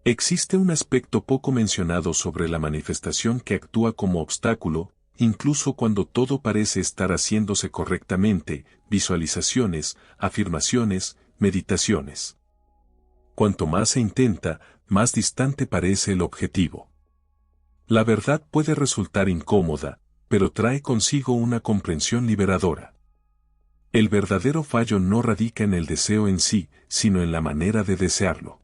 Existe un aspecto poco mencionado sobre la manifestación que actúa como obstáculo, incluso cuando todo parece estar haciéndose correctamente: visualizaciones, afirmaciones, meditaciones. Cuanto más se intenta, más distante parece el objetivo. La verdad puede resultar incómoda, pero trae consigo una comprensión liberadora. El verdadero fallo no radica en el deseo en sí, sino en la manera de desearlo.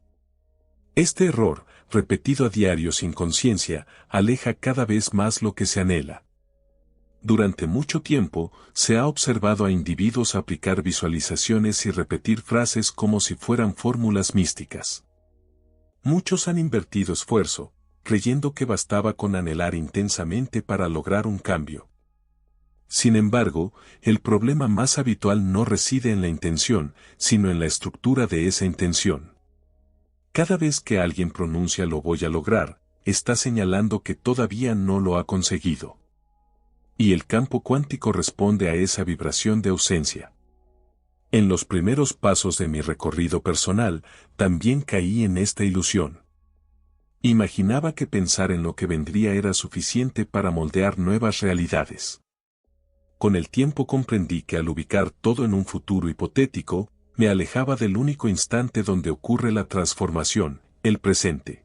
Este error, repetido a diario sin conciencia, aleja cada vez más lo que se anhela. Durante mucho tiempo, se ha observado a individuos aplicar visualizaciones y repetir frases como si fueran fórmulas místicas. Muchos han invertido esfuerzo, creyendo que bastaba con anhelar intensamente para lograr un cambio. Sin embargo, el problema más habitual no reside en la intención, sino en la estructura de esa intención. Cada vez que alguien pronuncia "lo voy a lograr", está señalando que todavía no lo ha conseguido. Y el campo cuántico responde a esa vibración de ausencia. En los primeros pasos de mi recorrido personal, también caí en esta ilusión. Imaginaba que pensar en lo que vendría era suficiente para moldear nuevas realidades. Con el tiempo comprendí que al ubicar todo en un futuro hipotético, me alejaba del único instante donde ocurre la transformación, el presente.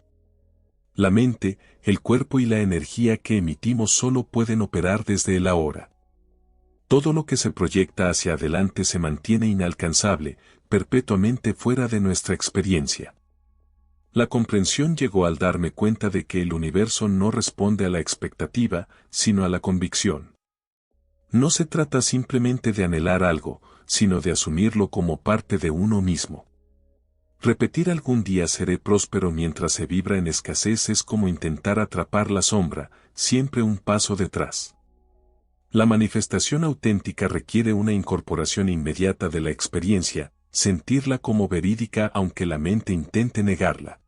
La mente, el cuerpo y la energía que emitimos solo pueden operar desde el ahora. Todo lo que se proyecta hacia adelante se mantiene inalcanzable, perpetuamente fuera de nuestra experiencia. La comprensión llegó al darme cuenta de que el universo no responde a la expectativa, sino a la convicción. No se trata simplemente de anhelar algo, sino de asumirlo como parte de uno mismo. Repetir "algún día seré próspero" mientras se vibra en escasez es como intentar atrapar la sombra, siempre un paso detrás. La manifestación auténtica requiere una incorporación inmediata de la experiencia, sentirla como verídica aunque la mente intente negarla.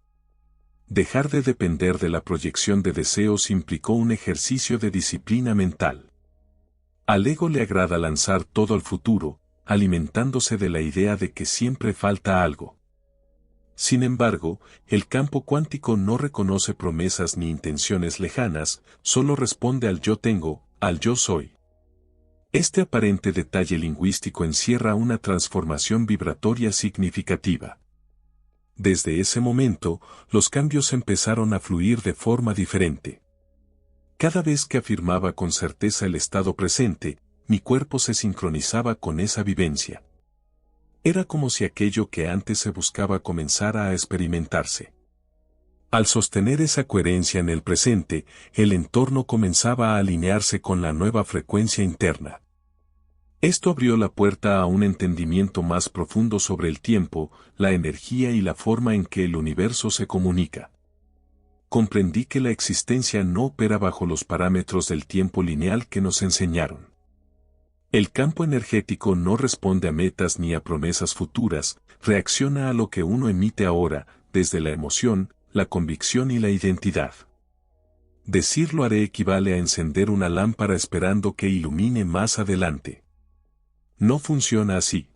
Dejar de depender de la proyección de deseos implicó un ejercicio de disciplina mental. Al ego le agrada lanzar todo al futuro, alimentándose de la idea de que siempre falta algo. Sin embargo, el campo cuántico no reconoce promesas ni intenciones lejanas, solo responde al yo tengo, al yo soy. Este aparente detalle lingüístico encierra una transformación vibratoria significativa. Desde ese momento, los cambios empezaron a fluir de forma diferente. Cada vez que afirmaba con certeza el estado presente, mi cuerpo se sincronizaba con esa vivencia. Era como si aquello que antes se buscaba comenzara a experimentarse. Al sostener esa coherencia en el presente, el entorno comenzaba a alinearse con la nueva frecuencia interna. Esto abrió la puerta a un entendimiento más profundo sobre el tiempo, la energía y la forma en que el universo se comunica. Comprendí que la existencia no opera bajo los parámetros del tiempo lineal que nos enseñaron. El campo energético no responde a metas ni a promesas futuras, reacciona a lo que uno emite ahora, desde la emoción, la convicción y la identidad. Decir "lo haré" equivale a encender una lámpara esperando que ilumine más adelante. No funciona así.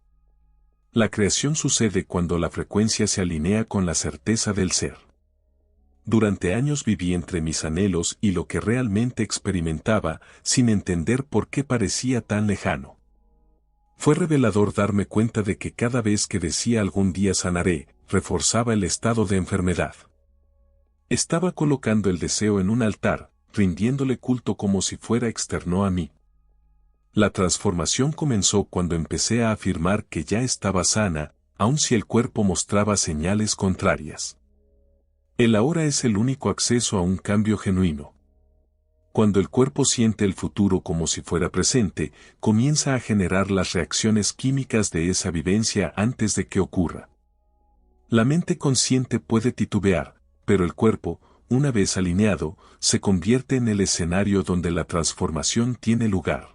La creación sucede cuando la frecuencia se alinea con la certeza del ser. Durante años viví entre mis anhelos y lo que realmente experimentaba, sin entender por qué parecía tan lejano. Fue revelador darme cuenta de que cada vez que decía "algún día sanaré", reforzaba el estado de enfermedad. Estaba colocando el deseo en un altar, rindiéndole culto como si fuera externo a mí. La transformación comenzó cuando empecé a afirmar que ya estaba sana, aun si el cuerpo mostraba señales contrarias. El ahora es el único acceso a un cambio genuino. Cuando el cuerpo siente el futuro como si fuera presente, comienza a generar las reacciones químicas de esa vivencia antes de que ocurra. La mente consciente puede titubear, pero el cuerpo, una vez alineado, se convierte en el escenario donde la transformación tiene lugar.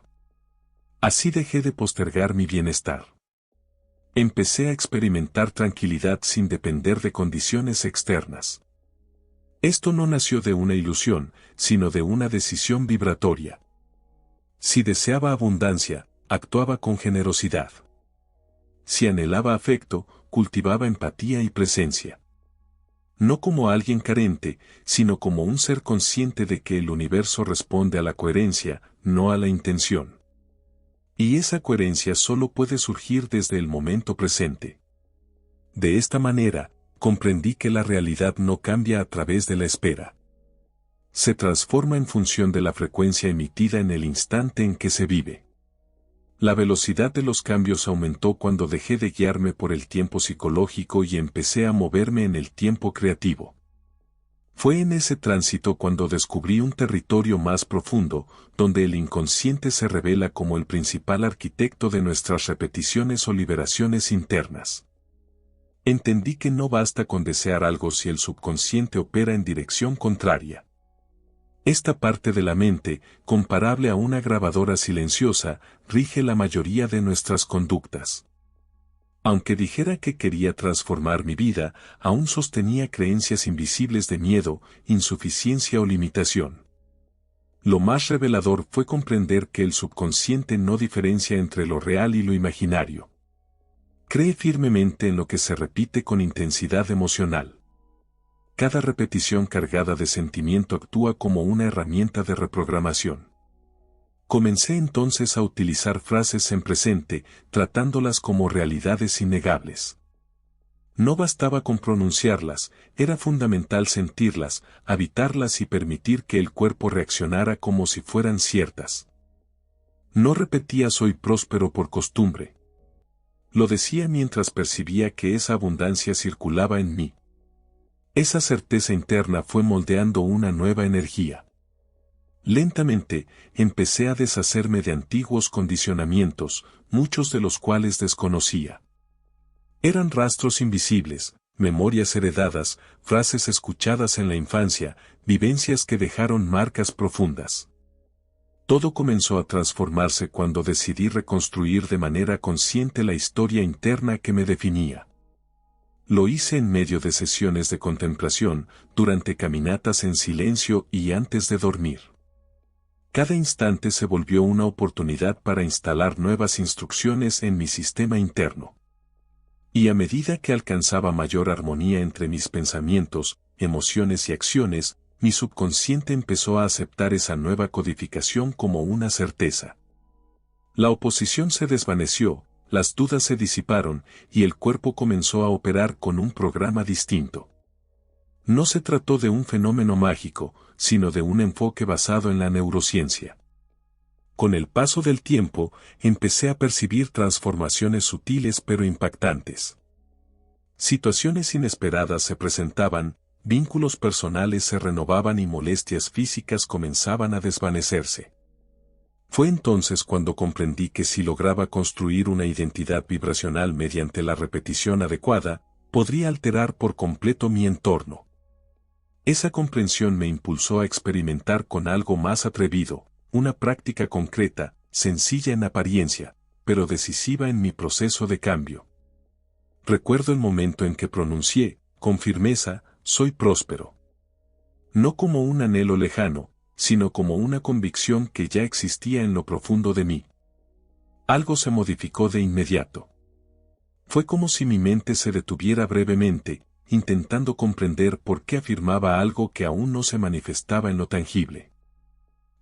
Así dejé de postergar mi bienestar. Empecé a experimentar tranquilidad sin depender de condiciones externas. Esto no nació de una ilusión, sino de una decisión vibratoria. Si deseaba abundancia, actuaba con generosidad. Si anhelaba afecto, cultivaba empatía y presencia. No como alguien carente, sino como un ser consciente de que el universo responde a la coherencia, no a la intención. Y esa coherencia solo puede surgir desde el momento presente. De esta manera, comprendí que la realidad no cambia a través de la espera. Se transforma en función de la frecuencia emitida en el instante en que se vive. La velocidad de los cambios aumentó cuando dejé de guiarme por el tiempo psicológico y empecé a moverme en el tiempo creativo. Fue en ese tránsito cuando descubrí un territorio más profundo, donde el inconsciente se revela como el principal arquitecto de nuestras repeticiones o liberaciones internas. Entendí que no basta con desear algo si el subconsciente opera en dirección contraria. Esta parte de la mente, comparable a una grabadora silenciosa, rige la mayoría de nuestras conductas. Aunque dijera que quería transformar mi vida, aún sostenía creencias invisibles de miedo, insuficiencia o limitación. Lo más revelador fue comprender que el subconsciente no diferencia entre lo real y lo imaginario. Cree firmemente en lo que se repite con intensidad emocional. Cada repetición cargada de sentimiento actúa como una herramienta de reprogramación. Comencé entonces a utilizar frases en presente, tratándolas como realidades innegables. No bastaba con pronunciarlas, era fundamental sentirlas, habitarlas y permitir que el cuerpo reaccionara como si fueran ciertas. No repetía soy próspero por costumbre. Lo decía mientras percibía que esa abundancia circulaba en mí. Esa certeza interna fue moldeando una nueva energía. Lentamente, empecé a deshacerme de antiguos condicionamientos, muchos de los cuales desconocía. Eran rastros invisibles, memorias heredadas, frases escuchadas en la infancia, vivencias que dejaron marcas profundas. Todo comenzó a transformarse cuando decidí reconstruir de manera consciente la historia interna que me definía. Lo hice en medio de sesiones de contemplación, durante caminatas en silencio y antes de dormir. Cada instante se volvió una oportunidad para instalar nuevas instrucciones en mi sistema interno. Y a medida que alcanzaba mayor armonía entre mis pensamientos, emociones y acciones, mi subconsciente empezó a aceptar esa nueva codificación como una certeza. La oposición se desvaneció, las dudas se disiparon y el cuerpo comenzó a operar con un programa distinto. No se trató de un fenómeno mágico, sino de un enfoque basado en la neurociencia. Con el paso del tiempo, empecé a percibir transformaciones sutiles pero impactantes. Situaciones inesperadas se presentaban, vínculos personales se renovaban y molestias físicas comenzaban a desvanecerse. Fue entonces cuando comprendí que si lograba construir una identidad vibracional mediante la repetición adecuada, podría alterar por completo mi entorno. Esa comprensión me impulsó a experimentar con algo más atrevido, una práctica concreta, sencilla en apariencia, pero decisiva en mi proceso de cambio. Recuerdo el momento en que pronuncié, con firmeza, soy próspero. No como un anhelo lejano, sino como una convicción que ya existía en lo profundo de mí. Algo se modificó de inmediato. Fue como si mi mente se detuviera brevemente, intentando comprender por qué afirmaba algo que aún no se manifestaba en lo tangible.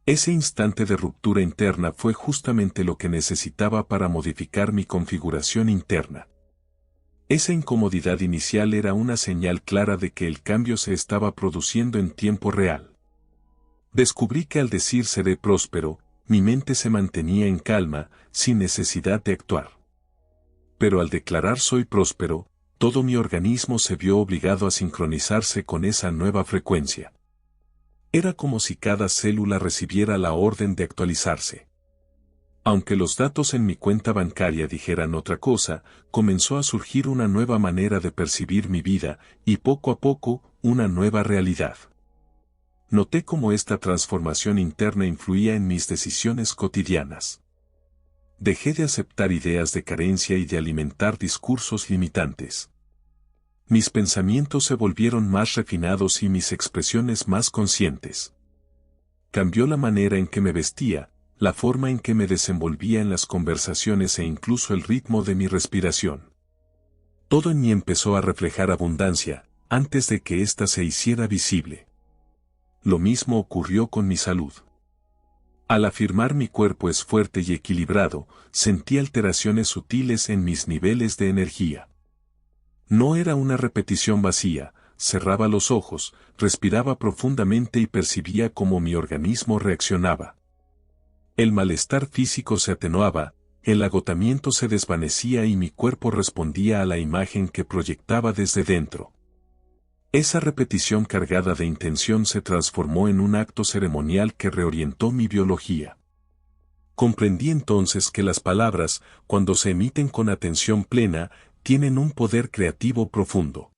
Ese instante de ruptura interna fue justamente lo que necesitaba para modificar mi configuración interna. Esa incomodidad inicial era una señal clara de que el cambio se estaba produciendo en tiempo real. Descubrí que al decir seré próspero, mi mente se mantenía en calma, sin necesidad de actuar. Pero al declarar soy próspero, todo mi organismo se vio obligado a sincronizarse con esa nueva frecuencia. Era como si cada célula recibiera la orden de actualizarse. Aunque los datos en mi cuenta bancaria dijeran otra cosa, comenzó a surgir una nueva manera de percibir mi vida, y poco a poco, una nueva realidad. Noté cómo esta transformación interna influía en mis decisiones cotidianas. Dejé de aceptar ideas de carencia y de alimentar discursos limitantes. Mis pensamientos se volvieron más refinados y mis expresiones más conscientes. Cambió la manera en que me vestía, la forma en que me desenvolvía en las conversaciones e incluso el ritmo de mi respiración. Todo en mí empezó a reflejar abundancia, antes de que ésta se hiciera visible. Lo mismo ocurrió con mi salud. Al afirmar mi cuerpo es fuerte y equilibrado, sentí alteraciones sutiles en mis niveles de energía. No era una repetición vacía, cerraba los ojos, respiraba profundamente y percibía cómo mi organismo reaccionaba. El malestar físico se atenuaba, el agotamiento se desvanecía y mi cuerpo respondía a la imagen que proyectaba desde dentro. Esa repetición cargada de intención se transformó en un acto ceremonial que reorientó mi biología. Comprendí entonces que las palabras, cuando se emiten con atención plena, tienen un poder creativo profundo.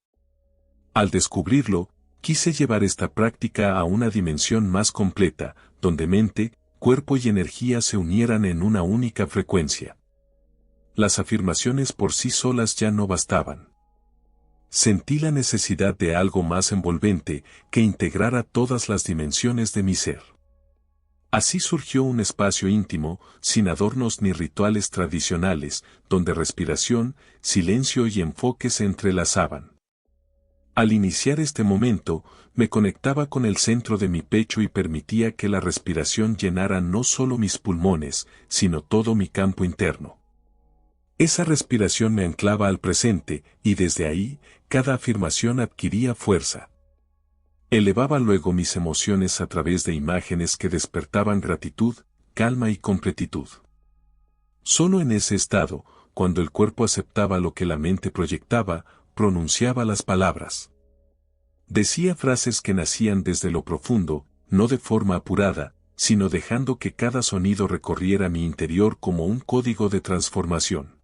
Al descubrirlo, quise llevar esta práctica a una dimensión más completa, donde mente, cuerpo y energía se unieran en una única frecuencia. Las afirmaciones por sí solas ya no bastaban. Sentí la necesidad de algo más envolvente, que integrara todas las dimensiones de mi ser. Así surgió un espacio íntimo, sin adornos ni rituales tradicionales, donde respiración, silencio y enfoque se entrelazaban. Al iniciar este momento, me conectaba con el centro de mi pecho y permitía que la respiración llenara no solo mis pulmones, sino todo mi campo interno. Esa respiración me anclaba al presente, y desde ahí, cada afirmación adquiría fuerza. Elevaba luego mis emociones a través de imágenes que despertaban gratitud, calma y completitud. Solo en ese estado, cuando el cuerpo aceptaba lo que la mente proyectaba, pronunciaba las palabras. Decía frases que nacían desde lo profundo, no de forma apurada, sino dejando que cada sonido recorriera mi interior como un código de transformación.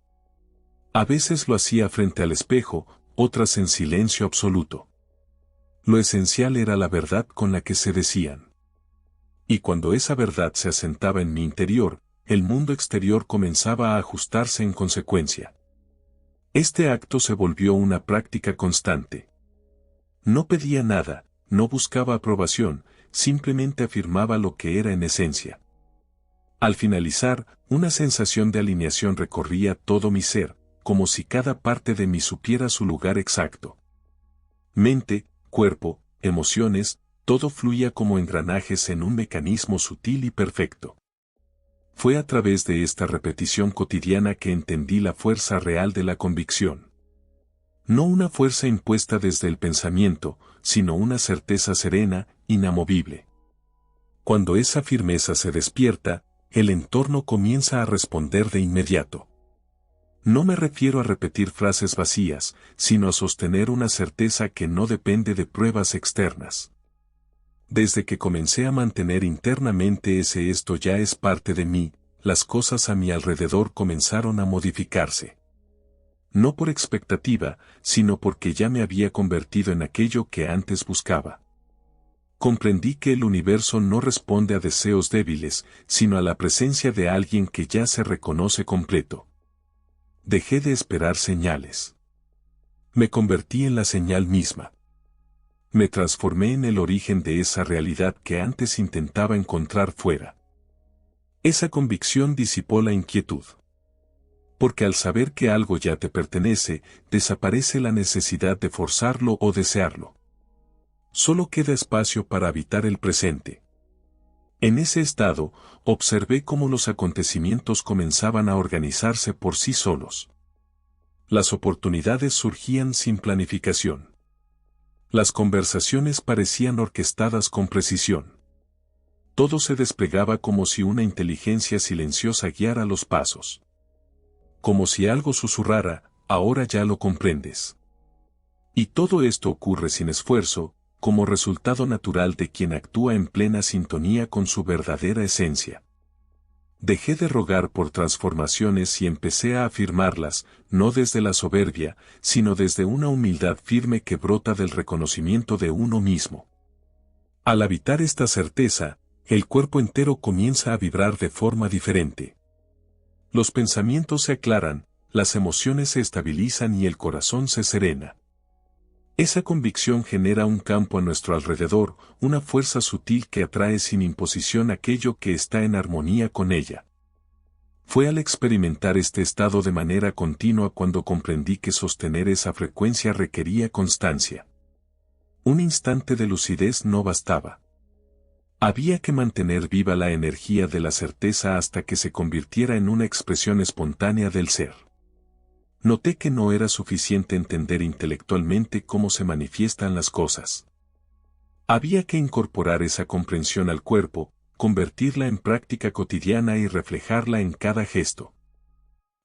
A veces lo hacía frente al espejo, otras en silencio absoluto. Lo esencial era la verdad con la que se decían. Y cuando esa verdad se asentaba en mi interior, el mundo exterior comenzaba a ajustarse en consecuencia. Este acto se volvió una práctica constante. No pedía nada, no buscaba aprobación, simplemente afirmaba lo que era en esencia. Al finalizar, una sensación de alineación recorría todo mi ser, como si cada parte de mí supiera su lugar exacto. Mente, cuerpo, emociones, todo fluía como engranajes en un mecanismo sutil y perfecto. Fue a través de esta repetición cotidiana que entendí la fuerza real de la convicción. No una fuerza impuesta desde el pensamiento, sino una certeza serena, inamovible. Cuando esa firmeza se despierta, el entorno comienza a responder de inmediato. No me refiero a repetir frases vacías, sino a sostener una certeza que no depende de pruebas externas. Desde que comencé a mantener internamente ese esto ya es parte de mí, las cosas a mi alrededor comenzaron a modificarse. No por expectativa, sino porque ya me había convertido en aquello que antes buscaba. Comprendí que el universo no responde a deseos débiles, sino a la presencia de alguien que ya se reconoce completo. Dejé de esperar señales. Me convertí en la señal misma. Me transformé en el origen de esa realidad que antes intentaba encontrar fuera. Esa convicción disipó la inquietud. Porque al saber que algo ya te pertenece, desaparece la necesidad de forzarlo o desearlo. Solo queda espacio para habitar el presente. En ese estado, observé cómo los acontecimientos comenzaban a organizarse por sí solos. Las oportunidades surgían sin planificación. Las conversaciones parecían orquestadas con precisión. Todo se desplegaba como si una inteligencia silenciosa guiara los pasos. Como si algo susurrara, ahora ya lo comprendes. Y todo esto ocurre sin esfuerzo, como resultado natural de quien actúa en plena sintonía con su verdadera esencia. Dejé de rogar por transformaciones y empecé a afirmarlas, no desde la soberbia, sino desde una humildad firme que brota del reconocimiento de uno mismo. Al habitar esta certeza, el cuerpo entero comienza a vibrar de forma diferente. Los pensamientos se aclaran, las emociones se estabilizan y el corazón se serena. Esa convicción genera un campo a nuestro alrededor, una fuerza sutil que atrae sin imposición aquello que está en armonía con ella. Fue al experimentar este estado de manera continua cuando comprendí que sostener esa frecuencia requería constancia. Un instante de lucidez no bastaba. Había que mantener viva la energía de la certeza hasta que se convirtiera en una expresión espontánea del ser. Noté que no era suficiente entender intelectualmente cómo se manifiestan las cosas. Había que incorporar esa comprensión al cuerpo, convertirla en práctica cotidiana y reflejarla en cada gesto.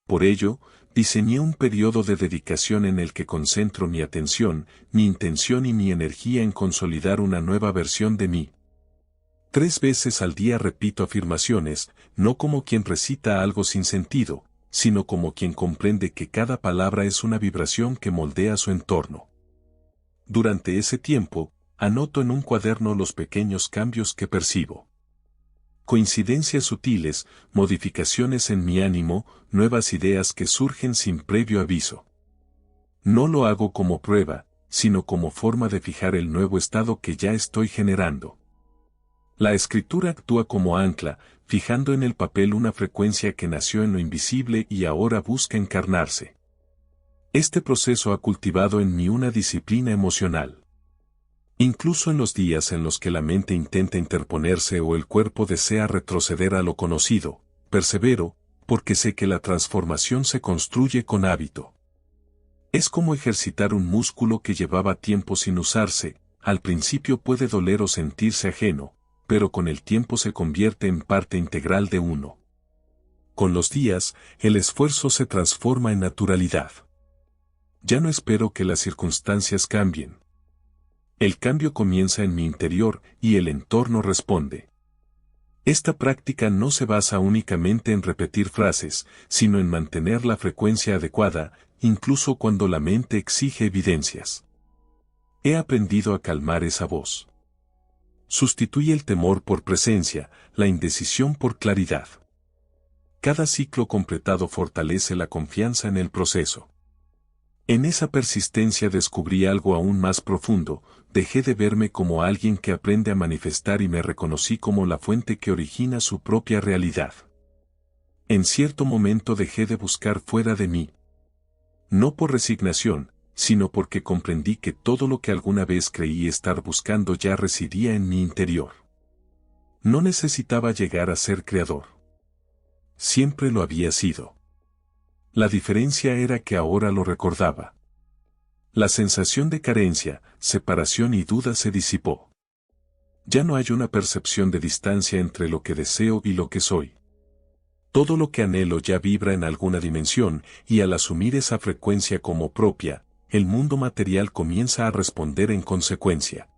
Por ello, diseñé un periodo de dedicación en el que concentro mi atención, mi intención y mi energía en consolidar una nueva versión de mí. 3 veces al día repito afirmaciones, no como quien recita algo sin sentido, sino como quien comprende que cada palabra es una vibración que moldea su entorno. Durante ese tiempo, anoto en un cuaderno los pequeños cambios que percibo. Coincidencias sutiles, modificaciones en mi ánimo, nuevas ideas que surgen sin previo aviso. No lo hago como prueba, sino como forma de fijar el nuevo estado que ya estoy generando. La escritura actúa como ancla, fijando en el papel una frecuencia que nació en lo invisible y ahora busca encarnarse. Este proceso ha cultivado en mí una disciplina emocional. Incluso en los días en los que la mente intenta interponerse o el cuerpo desea retroceder a lo conocido, persevero, porque sé que la transformación se construye con hábito. Es como ejercitar un músculo que llevaba tiempo sin usarse, al principio puede doler o sentirse ajeno, pero con el tiempo se convierte en parte integral de uno. Con los días, el esfuerzo se transforma en naturalidad. Ya no espero que las circunstancias cambien. El cambio comienza en mi interior y el entorno responde. Esta práctica no se basa únicamente en repetir frases, sino en mantener la frecuencia adecuada, incluso cuando la mente exige evidencias. He aprendido a calmar esa voz. Sustituye el temor por presencia, la indecisión por claridad. Cada ciclo completado fortalece la confianza en el proceso. En esa persistencia descubrí algo aún más profundo, dejé de verme como alguien que aprende a manifestar y me reconocí como la fuente que origina su propia realidad. En cierto momento dejé de buscar fuera de mí. No por resignación, sino porque comprendí que todo lo que alguna vez creí estar buscando ya residía en mi interior. No necesitaba llegar a ser creador. Siempre lo había sido. La diferencia era que ahora lo recordaba. La sensación de carencia, separación y duda se disipó. Ya no hay una percepción de distancia entre lo que deseo y lo que soy. Todo lo que anhelo ya vibra en alguna dimensión, y al asumir esa frecuencia como propia, el mundo material comienza a responder en consecuencia.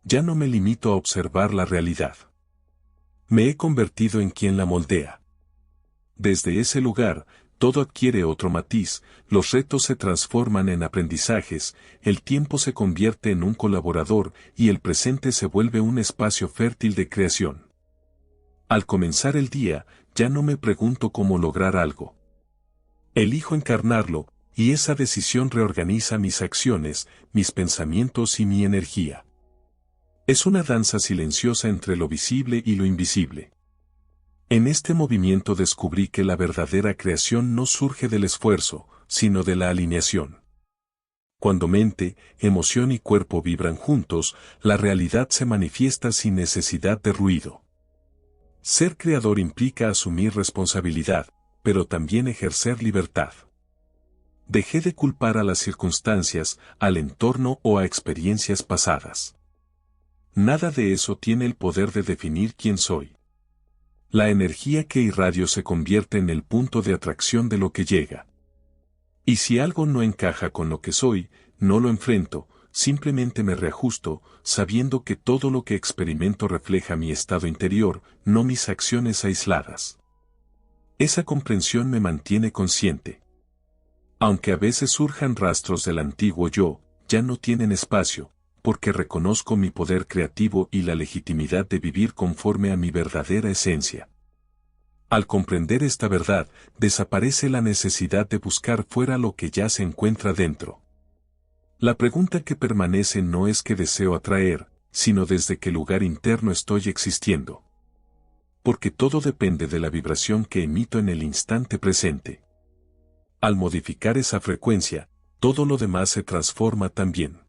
Ya no me limito a observar la realidad. Me he convertido en quien la moldea. Desde ese lugar, todo adquiere otro matiz, los retos se transforman en aprendizajes, el tiempo se convierte en un colaborador y el presente se vuelve un espacio fértil de creación. Al comenzar el día, ya no me pregunto cómo lograr algo. Elijo encarnarlo, y esa decisión reorganiza mis acciones, mis pensamientos y mi energía. Es una danza silenciosa entre lo visible y lo invisible. En este movimiento descubrí que la verdadera creación no surge del esfuerzo, sino de la alineación. Cuando mente, emoción y cuerpo vibran juntos, la realidad se manifiesta sin necesidad de ruido. Ser creador implica asumir responsabilidad, pero también ejercer libertad. Dejé de culpar a las circunstancias, al entorno o a experiencias pasadas. Nada de eso tiene el poder de definir quién soy. La energía que irradio se convierte en el punto de atracción de lo que llega. Y si algo no encaja con lo que soy, no lo enfrento, simplemente me reajusto, sabiendo que todo lo que experimento refleja mi estado interior, no mis acciones aisladas. Esa comprensión me mantiene consciente. Aunque a veces surjan rastros del antiguo yo, ya no tienen espacio, porque reconozco mi poder creativo y la legitimidad de vivir conforme a mi verdadera esencia. Al comprender esta verdad, desaparece la necesidad de buscar fuera lo que ya se encuentra dentro. La pregunta que permanece no es qué deseo atraer, sino desde qué lugar interno estoy existiendo. Porque todo depende de la vibración que emito en el instante presente. Al modificar esa frecuencia, todo lo demás se transforma también.